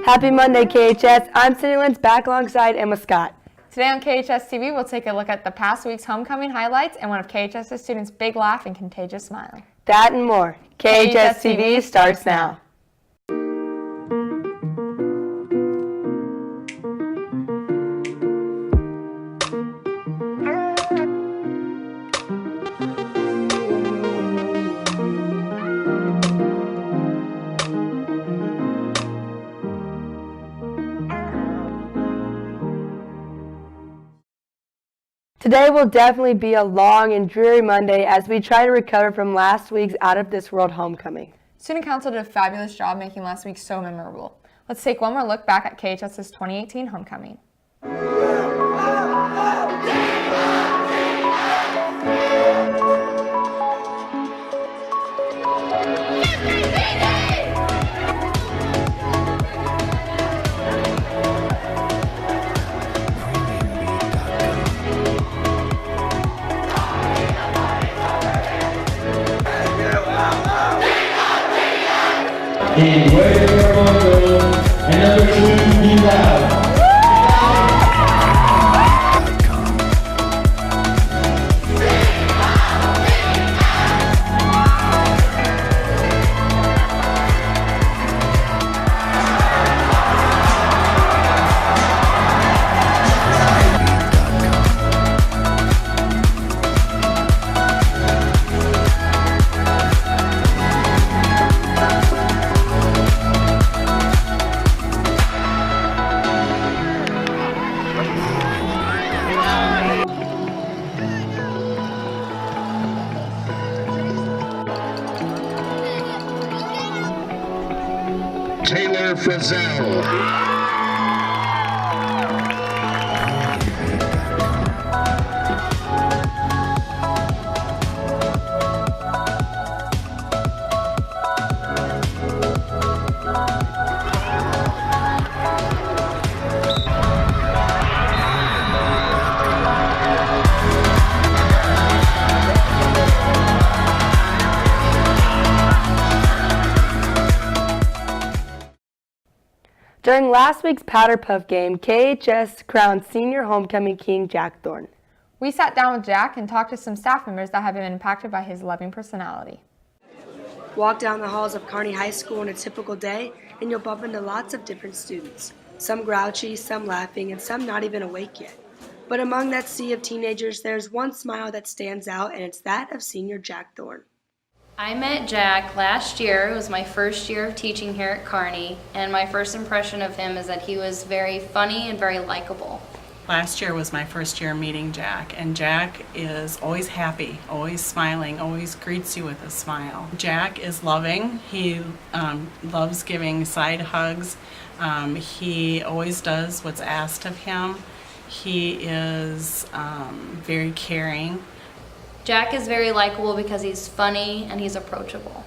Happy Monday, KHS. I'm Cindy Lynn's back alongside Emma Scott. Today on KHS-TV, we'll take a look at the past week's homecoming highlights and one of KHS's students' big laugh and contagious smile. That and more. KHS-TV starts now. Today will definitely be a long and dreary Monday as we try to recover from last week's out-of-this-world homecoming. Student Council did a fabulous job making last week so memorable. Let's take one more look back at KHS's 2018 homecoming. And where everyone goes, and number 2, be loud. Taylor Frizzell. During last week's Powder Puff game, KHS crowned senior homecoming king Jack Thorne. We sat down with Jack and talked to some staff members that have been impacted by his loving personality. Walk down the halls of Kearney High School on a typical day and you'll bump into lots of different students. Some grouchy, some laughing, and some not even awake yet. But among that sea of teenagers, there's one smile that stands out, and it's that of senior Jack Thorne. I met Jack last year. It was my first year of teaching here at Kearney, and my first impression of him is that he was very funny and very likable. Last year was my first year meeting Jack, and Jack is always happy, always smiling, always greets you with a smile. Jack is loving. He loves giving side hugs. He always does what's asked of him. He is very caring. Jack is very likable because he's funny and he's approachable.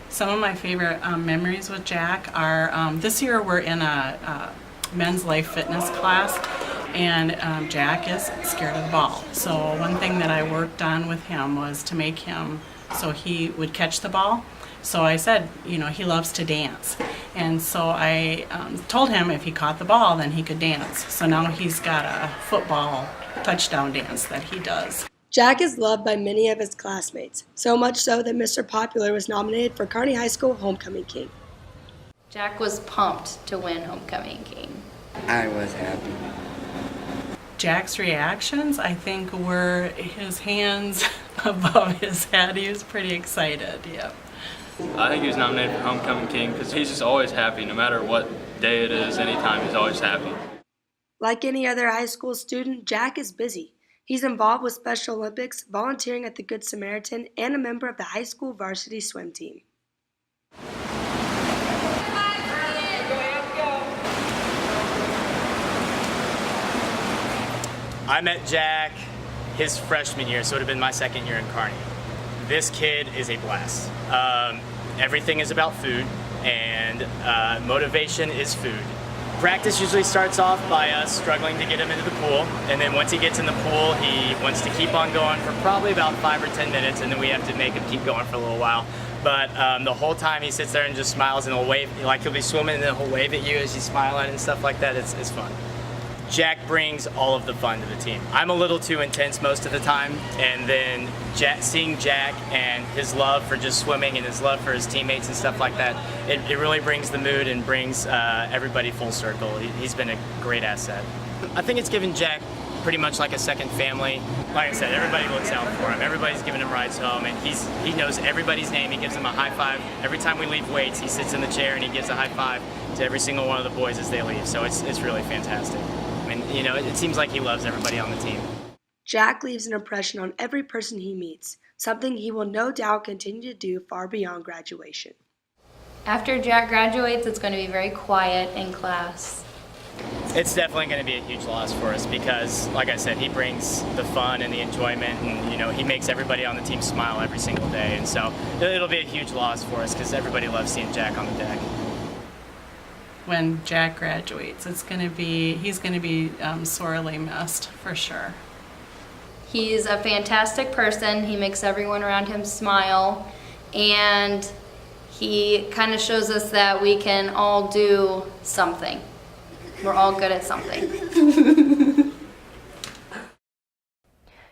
Some of my favorite memories with Jack are, this year we're in a men's life fitness class, and Jack is scared of the ball. So one thing that I worked on with him was to make him so he would catch the ball. So I said, you know, he loves to dance. And so I told him if he caught the ball, then he could dance. So now he's got a football touchdown dance that he does. Jack is loved by many of his classmates, so much so that Mr. Popular was nominated for Kearney High School Homecoming King. Jack was pumped to win Homecoming King. I was happy. Jack's reactions, I think, were his hands above his head. He was pretty excited, yep. I think he was nominated for Homecoming King because he's just always happy, no matter what day it is, anytime, he's always happy. Like any other high school student, Jack is busy. He's involved with Special Olympics, volunteering at the Good Samaritan, and a member of the high school varsity swim team. I met Jack his freshman year, so it would have been my second year in Kearney. This kid is a blast. Everything is about food, and motivation is food. Practice usually starts off by us struggling to get him into the pool, and then once he gets in the pool, he wants to keep on going for probably about 5 or 10 minutes, and then we have to make him keep going for a little while. But the whole time he sits there and just smiles and he'll wave, like he'll be swimming and then he'll wave at you as he's smiling and stuff like that. It's fun. Jack brings all of the fun to the team. I'm a little too intense most of the time, and then seeing Jack and his love for just swimming and his love for his teammates and stuff like that, it really brings the mood and brings everybody full circle. He's been a great asset. I think it's given Jack pretty much like a second family. Like I said, everybody looks out for him. Everybody's giving him rides home, and he knows everybody's name. He gives them a high five. Every time we leave weights, he sits in the chair and he gives a high five to every single one of the boys as they leave. So it's really fantastic. I mean, you know, it seems like he loves everybody on the team. Jack leaves an impression on every person he meets, something he will no doubt continue to do far beyond graduation. After Jack graduates, it's going to be very quiet in class. It's definitely going to be a huge loss for us because, like I said, he brings the fun and the enjoyment, and you know, he makes everybody on the team smile every single day, and so it'll be a huge loss for us because everybody loves seeing Jack on the deck. When Jack graduates, he's going to be sorely missed for sure. He's a fantastic person. He makes everyone around him smile, and he kind of shows us that we can all do something. We're all good at something.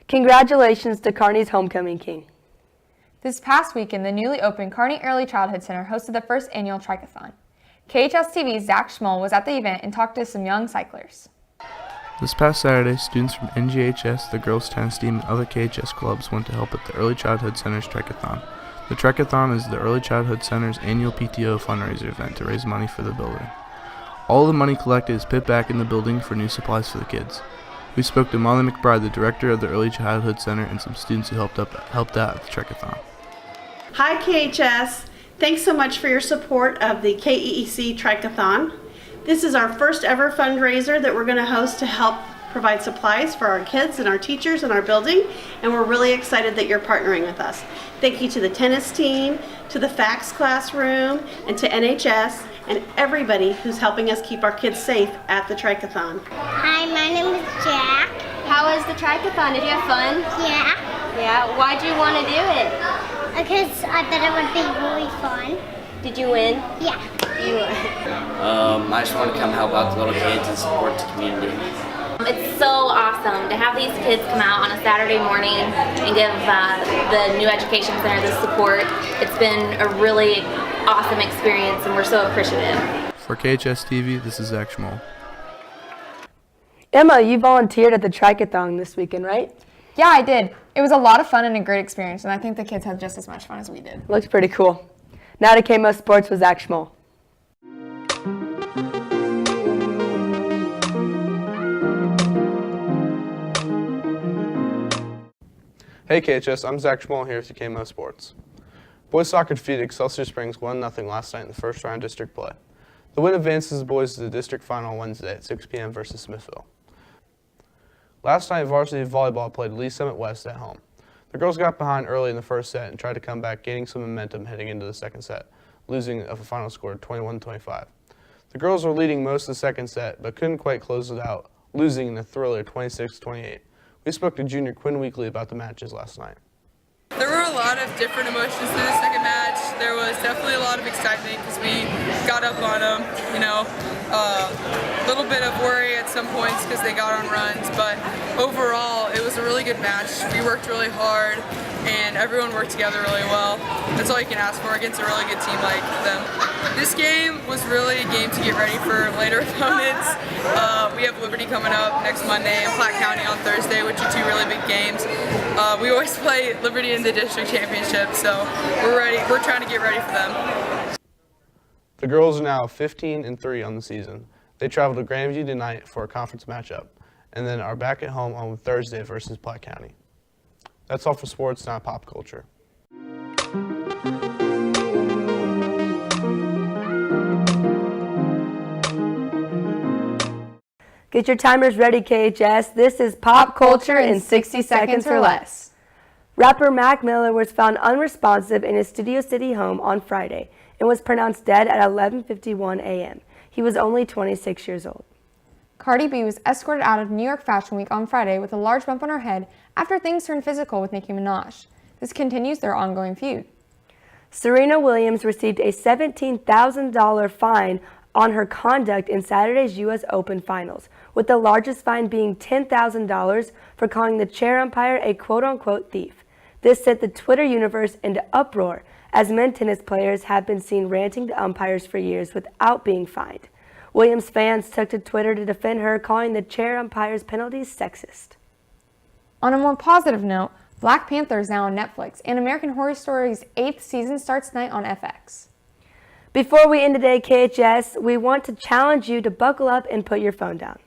Congratulations to Kearney's homecoming king. This past weekend, the newly opened Kearney Early Childhood Center hosted the first annual Triathlon. KHS-TV's Zach Schmoll was at the event and talked to some young cyclers. This past Saturday, students from NGHS, the girls' tennis team, and other KHS clubs went to help at the Early Childhood Center's Triathlon. The Triathlon is the Early Childhood Center's annual PTO fundraiser event to raise money for the building. All the money collected is put back in the building for new supplies for the kids. We spoke to Molly McBride, the director of the Early Childhood Center, and some students who helped out at the Triathlon. Hi KHS, thanks so much for your support of the KEEC Triathlon. This is our first ever fundraiser that we're going to host to help provide supplies for our kids and our teachers in our building, and we're really excited that you're partnering with us. Thank you to the tennis team, to the FACS classroom, and to NHS, and everybody who's helping us keep our kids safe at the Triathlon. Hi, my name is Jack. How was the Triathlon? Did you have fun? Yeah. Yeah, why'd you want to do it? Because I thought it would be really fun. Did you win? Yeah. You won. I just want to come help out the little kids and support the community. It's so awesome to have these kids come out on a Saturday morning and give the new education center the support. It's been a really awesome experience and we're so appreciative. For KHS-TV, this is Zach Schmoll. Emma, you volunteered at the Triathlon this weekend, right? Yeah, I did. It was a lot of fun and a great experience, and I think the kids had just as much fun as we did. Looks pretty cool. Now to KMO Sports with Zach Schmoll. Hey KHS, I'm Zach Schmoll here with KMO Sports. Boys soccer defeated Excelsior Springs 1-0 last night in the first round district play. The win advances the boys to the district final Wednesday at 6 p.m. versus Smithville. Last night, varsity volleyball played Lee Summit West at home. The girls got behind early in the first set and tried to come back, gaining some momentum heading into the second set, losing a final score of 21-25. The girls were leading most of the second set, but couldn't quite close it out, losing in a thriller 26-28. We spoke to junior Quinn Weekly about the matches last night. There were a lot of different emotions to the second match. There was definitely a lot of excitement because we got up on them, a little bit of worry at some points because they got on runs, but overall it was a really good match. We worked really hard and everyone worked together really well. That's all you can ask for against a really good team like them. This game was really a game to get ready for later opponents. We have Liberty coming up next Monday and Platte County on Thursday, which are two really big games. We always play Liberty in the district championship, so we're ready. We're trying to get ready for them. The girls are now 15-3 on the season. They travel to Grandview tonight for a conference matchup, and then are back at home on Thursday versus Platte County. That's all for sports, not pop culture. Get your timers ready, KHS. This is Pop Culture in 60 Seconds or Less. Rapper Mac Miller was found unresponsive in his Studio City home on Friday and was pronounced dead at 11:51 a.m. He was only 26 years old. Cardi B was escorted out of New York Fashion Week on Friday with a large bump on her head after things turned physical with Nicki Minaj. This continues their ongoing feud. Serena Williams received a $17,000 fine on her conduct in Saturday's U.S. Open Finals, with the largest fine being $10,000 for calling the chair umpire a quote-unquote thief. This set the Twitter universe into uproar, as men tennis players have been seen ranting to umpires for years without being fined. Williams fans took to Twitter to defend her, calling the chair umpire's penalties sexist. On a more positive note, Black Panther is now on Netflix, and American Horror Story's 8th season starts tonight on FX. Before we end today, KHS, we want to challenge you to buckle up and put your phone down.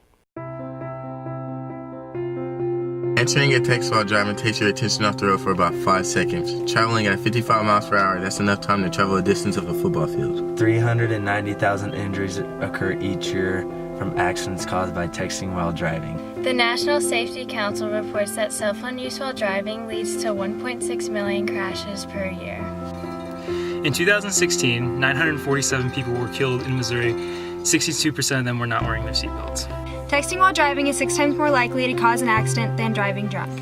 Answering a text while driving takes your attention off the road for about 5 seconds. Traveling at 55 miles per hour, that's enough time to travel the distance of a football field. 390,000 injuries occur each year from accidents caused by texting while driving. The National Safety Council reports that cell phone use while driving leads to 1.6 million crashes per year. In 2016, 947 people were killed in Missouri. 62% of them were not wearing their seatbelts. Texting while driving is 6 times more likely to cause an accident than driving drunk.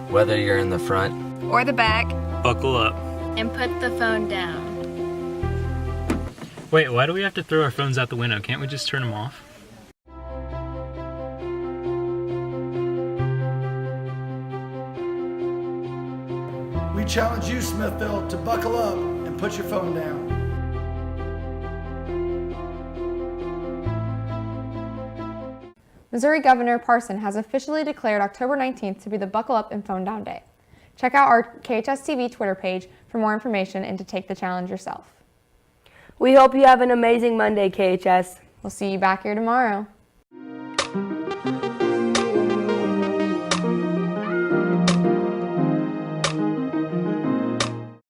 Whether you're in the front or the back, buckle up and put the phone down. Wait, why do we have to throw our phones out the window? Can't we just turn them off? We challenge you, Smithville, to buckle up and put your phone down. Missouri Governor Parson has officially declared October 19th to be the Buckle Up and Phone Down Day. Check out our KHS-TV Twitter page for more information and to take the challenge yourself. We hope you have an amazing Monday, KHS. We'll see you back here tomorrow.